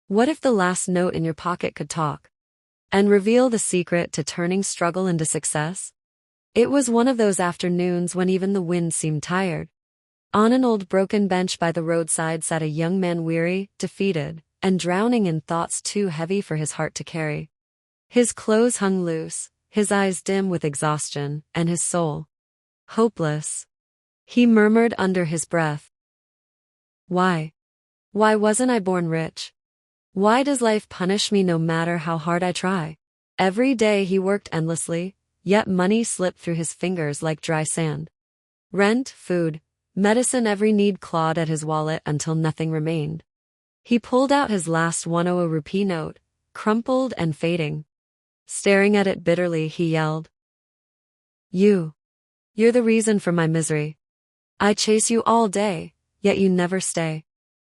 What if the last note in your pocket could talk and reveal the secret to turning struggle into success? It was one of those afternoons when even the wind seemed tired. On an old broken bench by the roadside sat a young man, weary, defeated, and drowning in thoughts too heavy for his heart to carry. His clothes hung loose, his eyes dim with exhaustion, and his soul hopeless. He murmured under his breath, "Why? Why wasn't I born rich? Why does life punish me no matter how hard I try?" Every day he worked endlessly, yet money slipped through his fingers like dry sand. Rent, food, medicine, every need clawed at his wallet until nothing remained. He pulled out his last 100 rupee note, crumpled and fading. Staring at it bitterly, he yelled, You're the reason for my misery. I chase you all day, yet you never stay.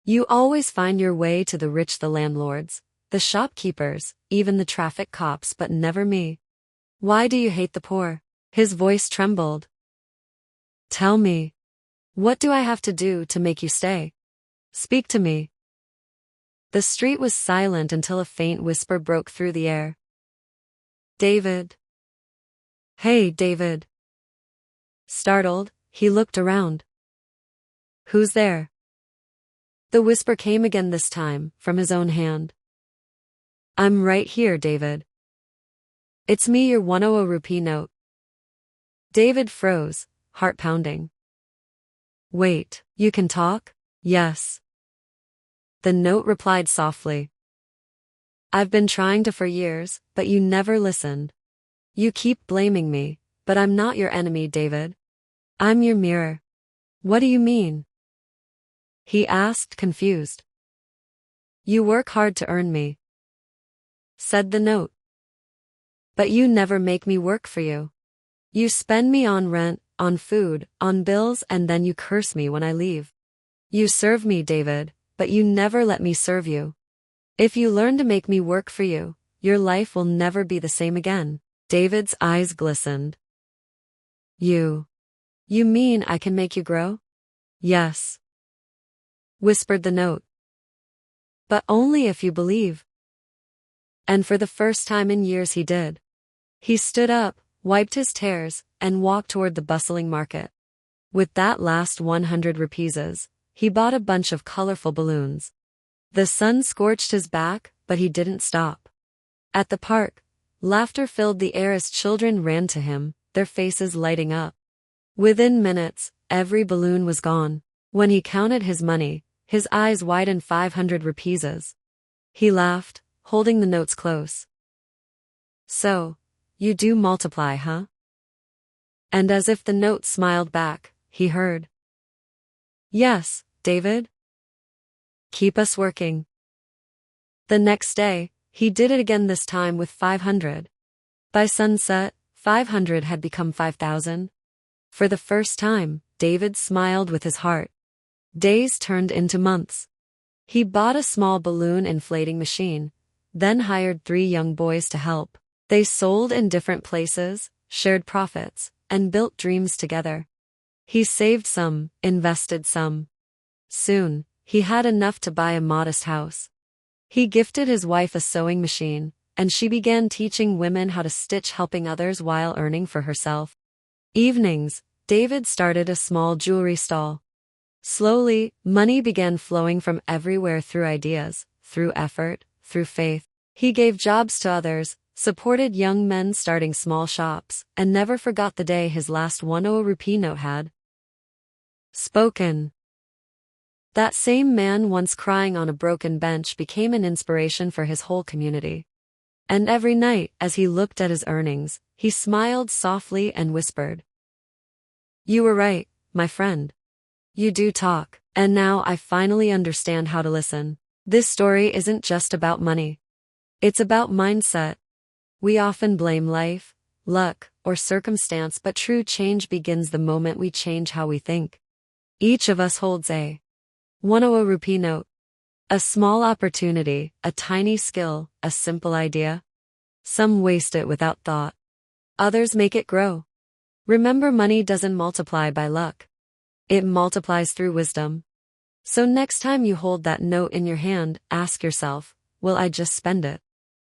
You always find your way to the rich, the landlords, the shopkeepers, even the traffic cops, but never me. Why do you hate the poor?" His voice trembled. "Tell me, what do I have to do to make you stay? Speak to me." The street was silent until a faint whisper broke through the air. "David. Hey, David." Startled, he looked around. "Who's there?" The whisper came again, this time from his own hand. "I'm right here, David. It's me, your 100 rupee note." David froze, heart pounding. "Wait, you can talk?" "Yes." The note replied softly. "I've been trying to for years, but you never listened. You keep blaming me, but I'm not your enemy, David. I'm your mirror." "What do you mean?" he asked, confused. "You work hard to earn me," said the note. "But you never make me work for you. You spend me on rent, on food, on bills, and then you curse me when I leave. You serve me, David, but you never let me serve you. If you learn to make me work for you, your life will never be the same again." David's eyes glistened. You mean I can make you grow?" "Yes," whispered the note. "But only if you believe." And for the first time in years he did. He stood up, wiped his tears, and walked toward the bustling market. With that last 100 rupees, he bought a bunch of colorful balloons. The sun scorched his back, but he didn't stop. At the park, laughter filled the air as children ran to him, their faces lighting up. Within minutes, every balloon was gone. When he counted his money, his eyes widened. 500 rupees. He laughed, holding the notes close. "So, you do multiply, huh?" And as if the note smiled back, he heard, "Yes, David. Keep us working." The next day, he did it again, this time with 500. By sunset, 500 had become 5,000. For the first time, David smiled with his heart. Days turned into months. He bought a small balloon inflating machine, then hired 3 young boys to help. They sold in different places, shared profits, and built dreams together. He saved some, invested some. Soon, he had enough to buy a modest house. He gifted his wife a sewing machine, and she began teaching women how to stitch, helping others while earning for herself. Evenings, David started a small jewelry stall. Slowly, money began flowing from everywhere, through ideas, through effort, through faith. He gave jobs to others, supported young men starting small shops, and never forgot the day his last 100 rupee note had spoken. That same man, once crying on a broken bench, became an inspiration for his whole community. And every night, as he looked at his earnings, he smiled softly and whispered, "You were right, my friend. You do talk, and now I finally understand how to listen." This story isn't just about money. It's about mindset. We often blame life, luck, or circumstance, but true change begins the moment we change how we think. Each of us holds a 100 rupee note. A small opportunity, a tiny skill, a simple idea. Some waste it without thought. Others make it grow. Remember, money doesn't multiply by luck. It multiplies through wisdom. So next time you hold that note in your hand, ask yourself, will I just spend it?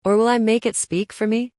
Or will I make it speak for me?